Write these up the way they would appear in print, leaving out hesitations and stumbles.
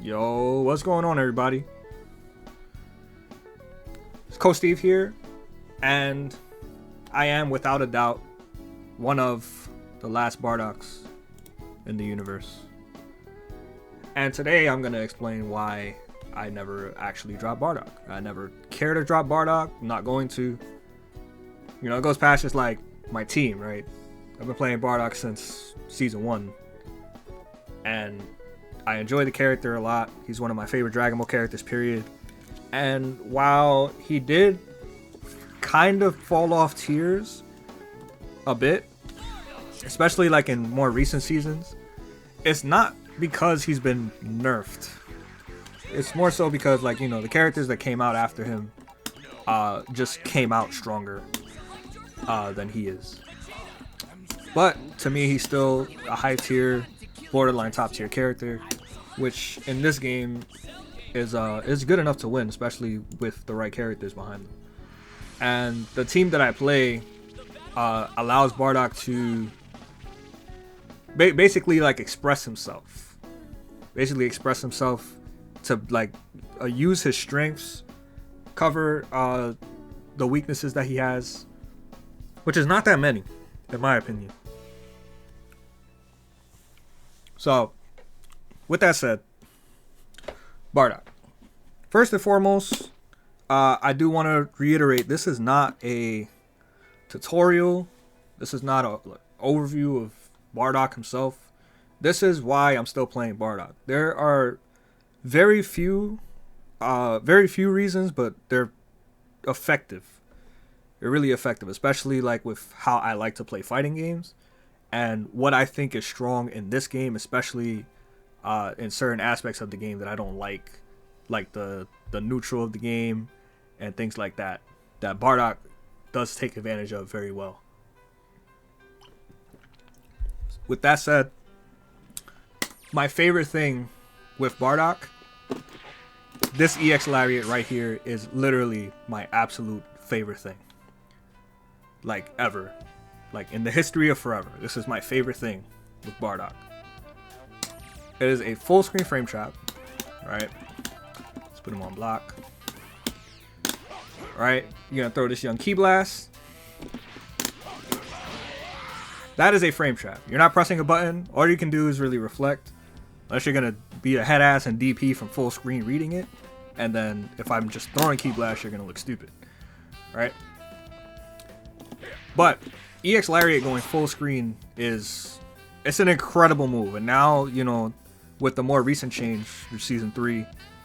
Yo, what's going on, everybody? It's Coach Steve here, and I am, without a doubt, one of the last Bardocks in the universe. And today I'm going to explain why I never actually dropped Bardock. I never cared to drop Bardock. I'm not going to. You know, it goes past just like my team, right? I've been playing Bardock since Season 1. And I enjoy the character a lot. He's one of my favorite Dragon Ball characters, period. And while he did kind of fall off tiers a bit, especially like in more recent seasons, it's not because he's been nerfed. It's more so because, like, you know, the characters that came out after him just came out stronger than he is. But to me, he's still a high tier, borderline top tier character, which in this game is good enough to win, especially with the right characters behind them. And the team that I play allows Bardock to basically like express himself. To like use his strengths, cover the weaknesses that he has, which is not that many, in my opinion. So, with that said, Bardock. First and foremost, I do want to reiterate, this is not a tutorial. This is not an overview of Bardock himself. This is why I'm still playing Bardock. There are very few reasons, but they're effective. They're really effective, especially like with how I like to play fighting games and what I think is strong in this game, especially in certain aspects of the game that I don't like the neutral of the game and things like that Bardock does take advantage of very well. With that said, my favorite thing with Bardock, this EX Lariat right here, is literally my absolute favorite thing. Like, ever. Like, in the history of forever. This is my favorite thing with Bardock. It is a full screen frame trap. Right? Let's put him on block. Alright, you're gonna throw this young Ki Blast. That is a frame trap. You're not pressing a button. All you can do is really reflect. Unless you're gonna be a head ass and DP from full screen reading it. And then if I'm just throwing Ki Blast, you're gonna look stupid. Right? But EX Lariat going full screen it's an incredible move. And now, you know, with the more recent change for Season 3,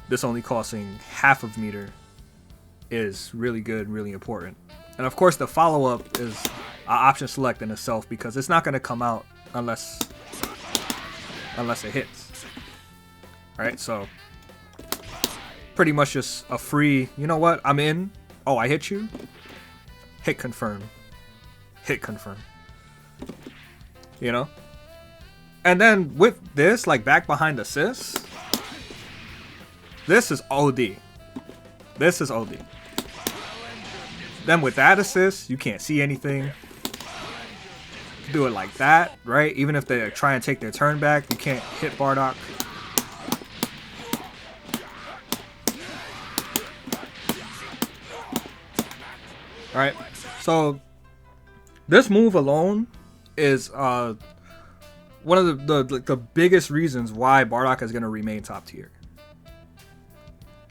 this only costing half of meter is really good and really important. And of course the follow-up is option select in itself, because it's not going to come out unless it hits. Alright, so pretty much just a free, you know what, I'm in. Oh, I hit you. Hit confirm. Hit confirm. You know? And then with this, like back behind assist, this is OD. This is OD. Then with that assist, you can't see anything. You can do it like that, right? Even if they try and take their turn back, you can't hit Bardock. Alright, so this move alone is one of the biggest reasons why Bardock is going to remain top tier.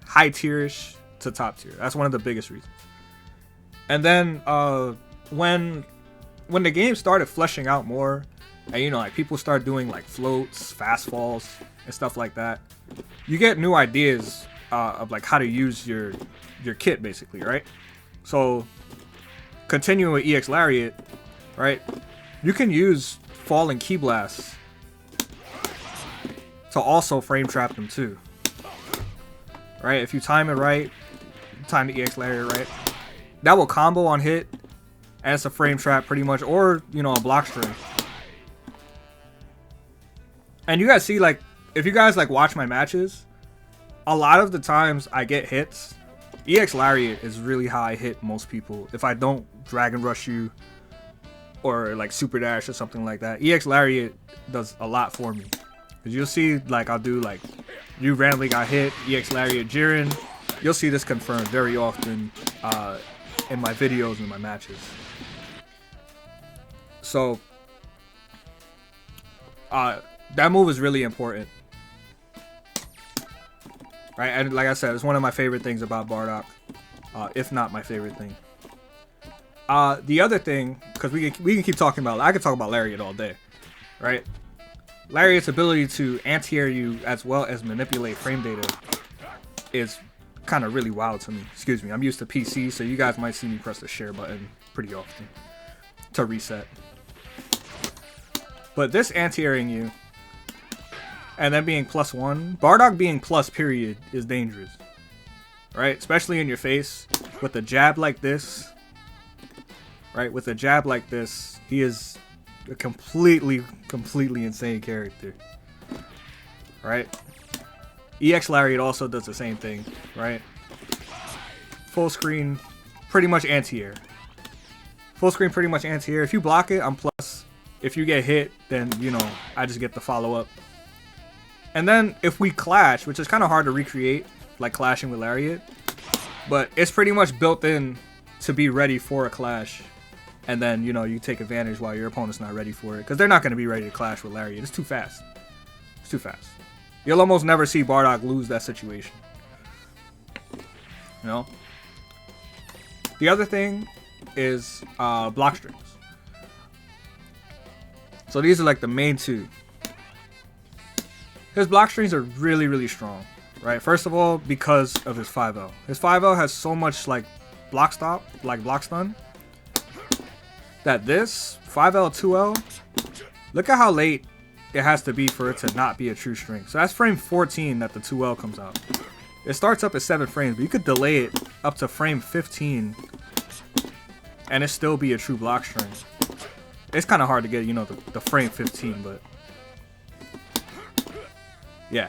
High tierish to top tier. That's one of the biggest reasons. And then when the game started fleshing out more, and you know, like people start doing like floats, fast falls, and stuff like that, you get new ideas of like how to use your kit, basically, right? So continuing with EX Lariat, right? You can use falling Ki Blasts to also frame trap them too. Right? If you time it right, time the EX Lariat right, that will combo on hit, and it's a frame trap pretty much, or, you know, a block string. And you guys see, like, if you guys like watch my matches, a lot of the times I get hits. EX Lariat is really how I hit most people. If I don't Dragon Rush you or like Super Dash or something like that, EX Lariat does a lot for me. Because you'll see, like, I'll do, like, you randomly got hit, EX Lariat Jiren. You'll see this confirmed very often in my videos and my matches. So, that move is really important. Right, and like I said, it's one of my favorite things about Bardock, if not my favorite thing. The other thing, because we can keep talking about, I could talk about Lariat all day, right? Lariat's ability to anti-air you as well as manipulate frame data is kind of really wild to me. Excuse me, I'm used to PC, so you guys might see me press the share button pretty often to reset. But this anti-airing you, and then being +1, Bardock being plus period is dangerous, right? Especially in your face with a jab like this, right? With a jab like this, he is a completely insane character, right? EX Lariat also does the same thing, right? Full screen, pretty much anti-air. Full screen, pretty much anti-air. If you block it, I'm plus. If you get hit, then, you know, I just get the follow-up. And then if we clash, which is kind of hard to recreate, like clashing with Lariat, but it's pretty much built in to be ready for a clash. And then, you know, you take advantage while your opponent's not ready for it. Because they're not going to be ready to clash with Lariat. It's too fast. It's too fast. You'll almost never see Bardock lose that situation. You know? The other thing is block strings. So these are like the main two. His block strings are really strong, right? First of all, because of his 5L. His 5L has so much like block stop, like block stun, that this 5L, 2L, look at how late it has to be for it to not be a true string. So that's frame 14 that the 2L comes out. It starts up at 7 frames, but you could delay it up to frame 15 and it still be a true block string. It's kind of hard to get, you know, the frame 15, but yeah.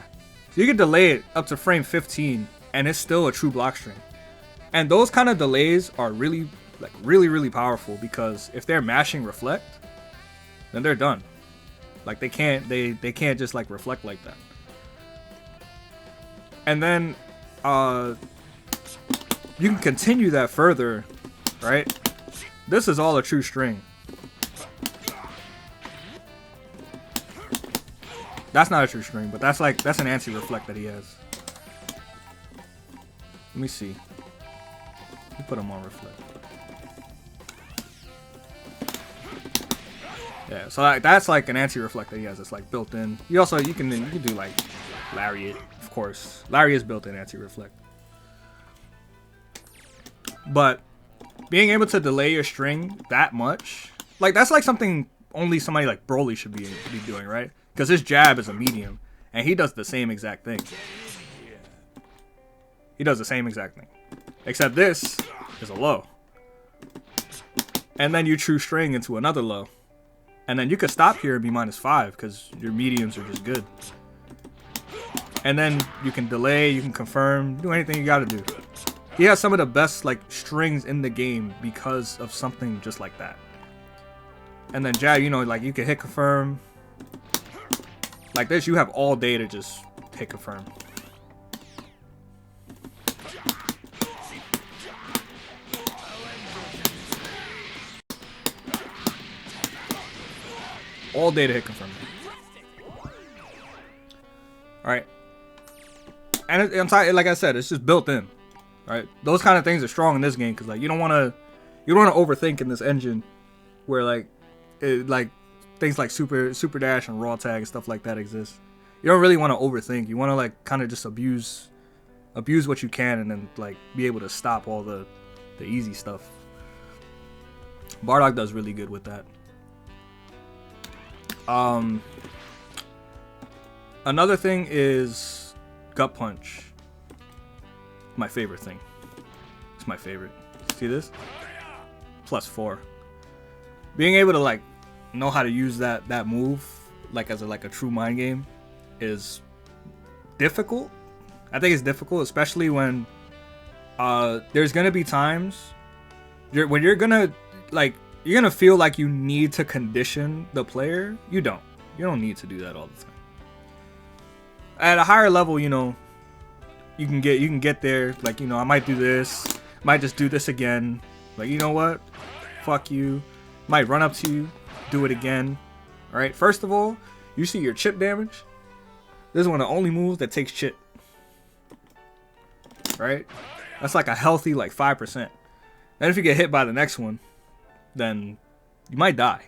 So you can delay it up to frame 15 and it's still a true block string. And those kind of delays are really powerful, because if they're mashing reflect, then they're done. Like they can't just like reflect like that. And then you can continue that further, right? This is all a true string. That's not a true string, but that's an anti-reflect that he has. Let me see. Let me put him on reflect. Yeah, so that's like an anti-reflect that he has. It's like built in. You can do like Lariat, of course. Lariat's built-in anti-reflect. But being able to delay your string that much, like that's like something only somebody like Broly should be doing, right? Because his jab is a medium, and he does the same exact thing. He does the same exact thing, except this is a low. And then you true string into another low. And then you could stop here and be -5 because your mediums are just good. And then you can delay, you can confirm, do anything you gotta do. He has some of the best like strings in the game because of something just like that. And then jab, you know, like you can hit confirm. Like this, you have all day to just hit confirm. All day to hit confirm. Alright. And like I said, it's just built in. Alright. Those kind of things are strong in this game because like you don't wanna overthink in this engine where like things like super dash and raw tag and stuff like that exist. You don't really want to overthink. You want to like kind of just abuse what you can and then like be able to stop all the easy stuff. Bardock does really good with that. Another thing is gut punch. My favorite thing. It's my favorite. See this? +4. Being able to like know how to use that move like as a true mind game is difficult. I think it's difficult, especially when there's gonna be times when you're gonna feel like you need to condition the player. You don't need to do that all the time. At a higher level, you know, you can get there. Like, you know, I might do this, might just do this again. Like, you know what? Fuck you. Might run up to you, do it again. All right. First of all, you see your chip damage. This is one of the only moves that takes chip. Right? That's like a healthy like 5%. And if you get hit by the next one, then you might die.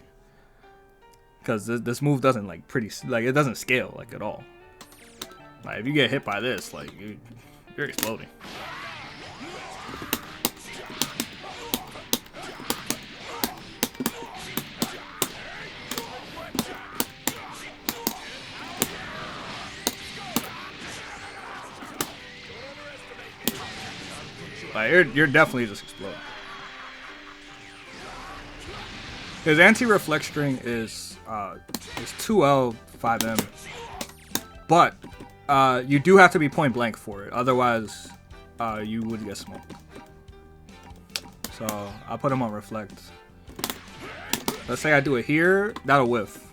Because this move doesn't like it doesn't scale like at all. Like if you get hit by this, like you're exploding. Like you're definitely just exploding. His anti-reflect string is 2L 5M, but you do have to be point blank for it. Otherwise, you would get smoked. So I'll put him on reflect. Let's say I do it here, that'll whiff.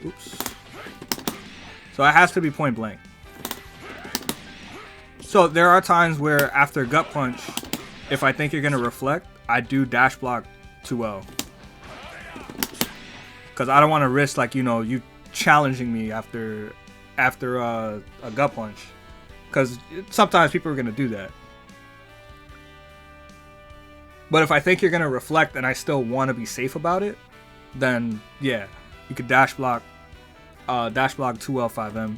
Oops. So it has to be point blank. So there are times where after gut punch, if I think you're gonna reflect, I do dash block 2L. Because I don't want to risk, like, you know, you challenging me after a gut punch. Because sometimes people are going to do that. But if I think you're going to reflect and I still want to be safe about it, then, yeah, you could dash block 2L5M.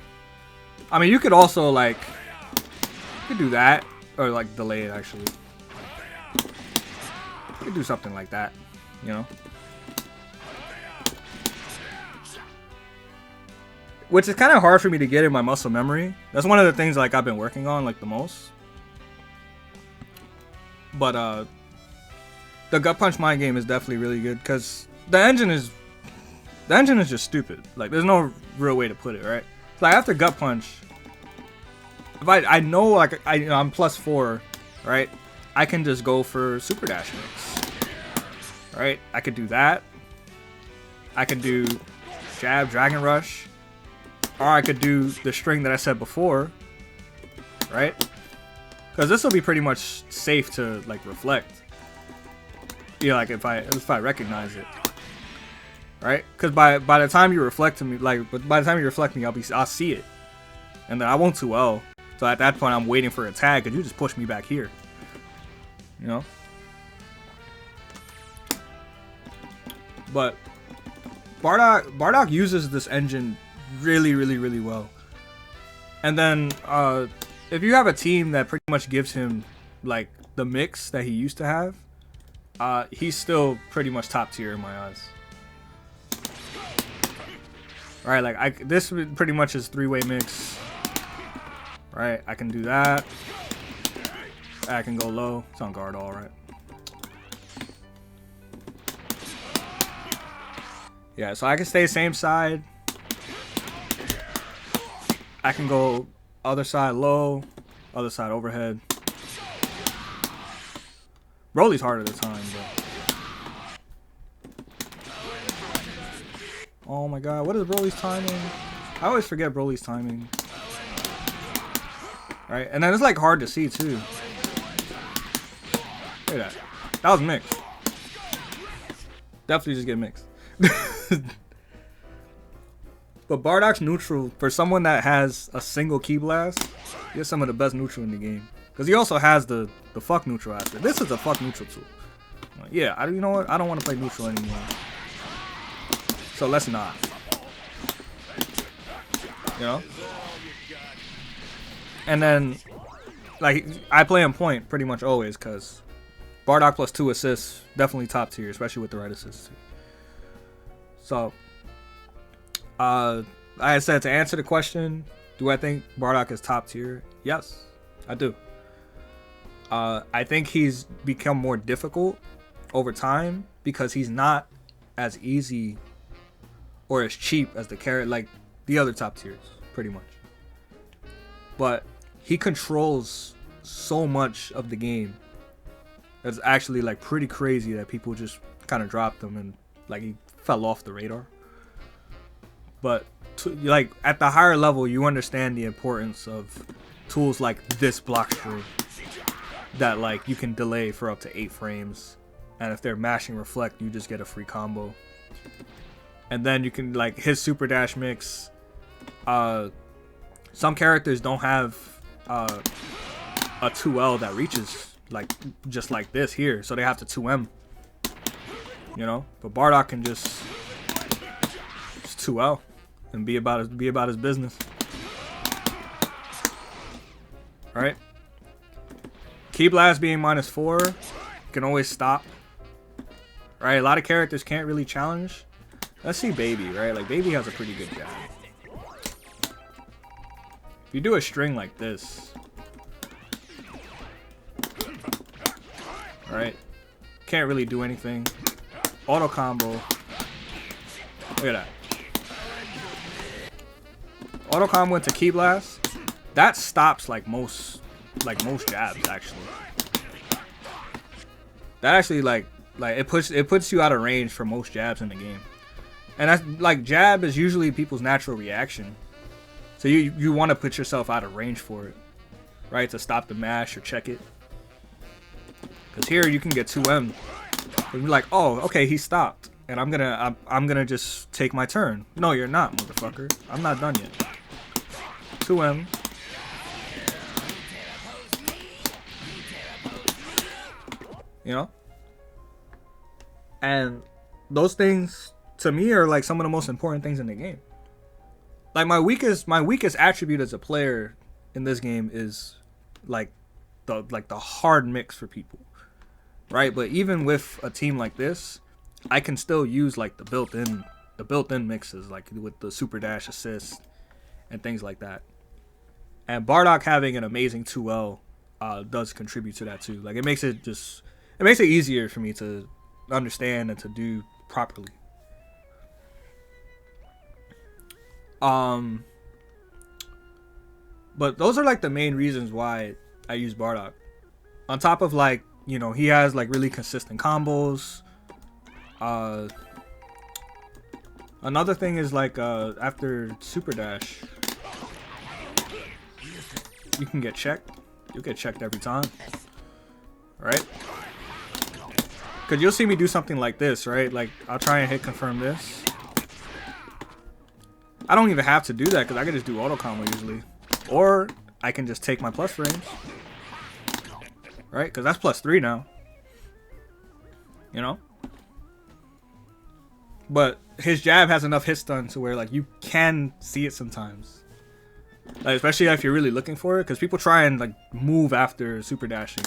I mean, you could also, like, you could do that. Or, like, delay it, actually. You could do something like that, you know? Which is kind of hard for me to get in my muscle memory. That's one of the things like I've been working on like the most. But the gut punch mind game is definitely really good because the engine is just stupid. Like there's no real way to put it, right? Like after gut punch, if I know like I'm +4, right? I can just go for super dash mix, right? I could do that. I could do jab, dragon rush. Or I could do the string that I said before, right? Because this will be pretty much safe to like reflect. You know, like if I recognize it, right? Because by the time you reflect to me, like by the time you reflect me, I'll see it, and then I won't 2L. So at that point, I'm waiting for a tag, because you just push me back here. You know. But Bardock uses this engine really well. And then if you have a team that pretty much gives him like the mix that he used to have, he's still pretty much top tier in my eyes. Alright, like this pretty much is 3-way mix. Right, I can do that. I can go low. It's on guard, all right. Yeah, so I can stay same side. I can go other side low, other side overhead. Broly's harder this time, but... Oh my god, what is Broly's timing? I always forget Broly's timing. Right, and then it's like hard to see too. Look at that. That was mixed. Definitely just get mixed. But Bardock's neutral, for someone that has a single key blast, he has some of the best neutral in the game. Because he also has the fuck neutral aspect. This is a fuck neutral tool. Like, yeah, you know what? I don't want to play neutral anymore. So let's not. You know? And then, like, I play him point pretty much always because Bardock plus 2 assists, definitely top tier, especially with the right assists. So, like I said, to answer the question, do I think Bardock is top tier? Yes, I do. I think he's become more difficult over time because he's not as easy or as cheap as like the other top tiers, pretty much. But he controls so much of the game that's actually like pretty crazy that people just kind of dropped him and like he fell off the radar. But like at the higher level, you understand the importance of tools like this block string that like you can delay for up to 8 frames, and if they're mashing reflect, you just get a free combo. And then you can like his super dash mix. Some characters don't have a 2L that reaches like just like this here, so they have to 2M. You know, but Bardock can just 2L and be about his business. All right. Key blast being -4 can always stop. Right, a lot of characters can't really challenge. Let's see Baby, right? Like Baby has a pretty good jab. If you do a string like this, right? Can't really do anything. Auto combo. Look at that. Auto combo into Key Blast. That stops like most jabs actually. That actually like it puts you out of range for most jabs in the game. And that's like jab is usually people's natural reaction. So you want to put yourself out of range for it, right? To stop the mash or check it. Because here you can get 2M. And you're like, oh, okay, he stopped, and I'm gonna just take my turn. No, you're not, motherfucker. I'm not done yet. 2M. You know? And those things to me are like some of the most important things in the game. Like my weakest attribute as a player in this game is like the hard mix for people. Right? But even with a team like this, I can still use like the built-in mixes, like with the super dash assist and things like that. And Bardock having an amazing 2L does contribute to that too. Like it makes it easier for me to understand and to do properly. But those are like the main reasons why I use Bardock. On top of like, you know, he has like really consistent combos. Another thing is like after super dash, you can get checked. You'll get checked every time. Right? Because you'll see me do something like this, right? Like, I'll try and hit confirm this. I don't even have to do that because I can just do auto combo usually. Or I can just take my plus frames. Right? Because that's +3 now. You know? But his jab has enough hit stun to where like you can see it sometimes. Like, especially if you're really looking for it. Because people try and like move after super dashing.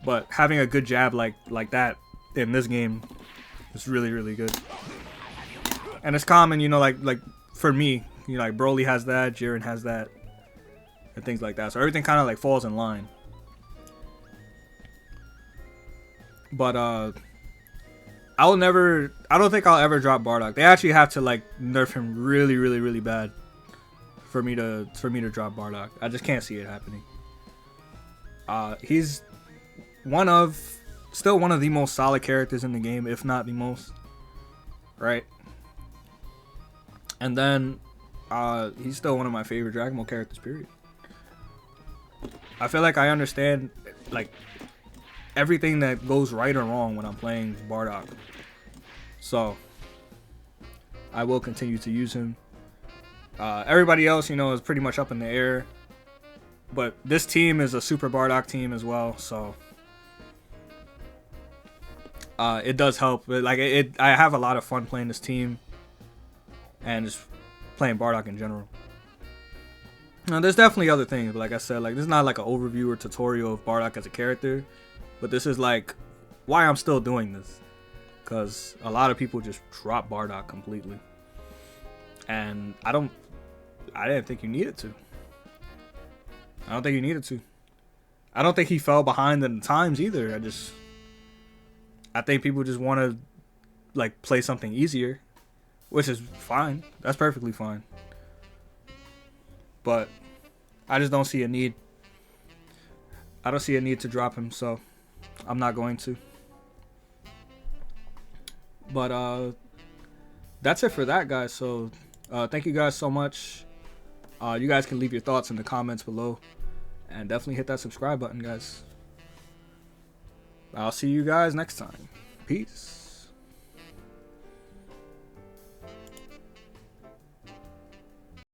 But having a good jab like that in this game is really, really good. And it's common, you know, like for me, you know, like Broly has that, Jiren has that, and things like that. So everything kind of like falls in line. But I don't think I'll ever drop Bardock. They actually have to like nerf him really, really, really bad for me to drop Bardock. I just can't see it happening. He's still one of the most solid characters in the game, if not the most. Right? And then he's still one of my favorite Dragon Ball characters, period. I feel like I understand like everything that goes right or wrong when I'm playing Bardock. So I will continue to use him. Everybody else, you know, is pretty much up in the air. But this team is a super Bardock team as well, so it does help. Like I have a lot of fun playing this team and just playing Bardock in general. Now, there's definitely other things, but like I said, like this is not like an overview or tutorial of Bardock as a character, but this is like why I'm still doing this, because a lot of people just drop Bardock completely, and I didn't think you needed to. I don't think you needed to. I don't think he fell behind in the times either. I think people just want to like play something easier, which is fine. That's perfectly fine. But I just don't see a need. I don't see a need to drop him, so I'm not going to. But that's it for that, guys. So Thank you guys so much. You guys can leave your thoughts in the comments below. And definitely hit that subscribe button, guys. I'll see you guys next time. Peace.